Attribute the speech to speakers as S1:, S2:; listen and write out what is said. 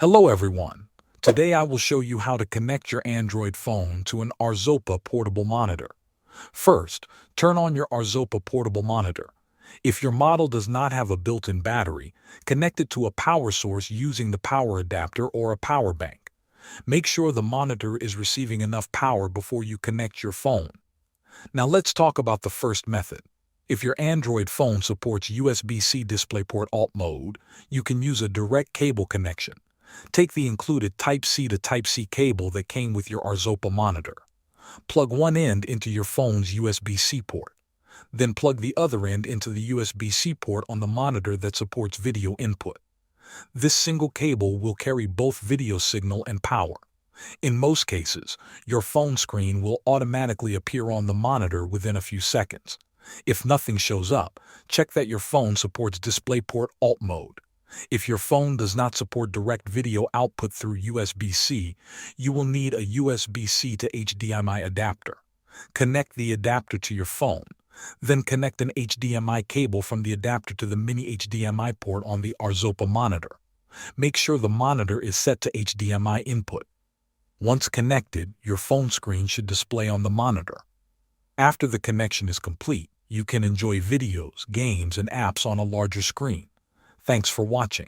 S1: Hello everyone. Today I will show you how to connect your Android phone to an Arzopa portable monitor. First, turn on your Arzopa portable monitor. If your model does not have a built-in battery, connect it to a power source using the power adapter or a power bank. Make sure the monitor is receiving enough power before you connect your phone. Now let's talk about the first method. If your Android phone supports USB-C DisplayPort Alt mode, you can use a direct cable connection. Take the included Type-C to Type-C cable that came with your Arzopa monitor. Plug one end into your phone's USB-C port. Then plug the other end into the USB-C port on the monitor that supports video input. This single cable will carry both video signal and power. In most cases, your phone screen will automatically appear on the monitor within a few seconds. If nothing shows up, check that your phone supports DisplayPort Alt mode. If your phone does not support direct video output through USB-C, you will need a USB-C to HDMI adapter. Connect the adapter to your phone. Then connect an HDMI cable from the adapter to the mini HDMI port on the Arzopa monitor. Make sure the monitor is set to HDMI input. Once connected, your phone screen should display on the monitor. After the connection is complete, you can enjoy videos, games, and apps on a larger screen. Thanks for watching.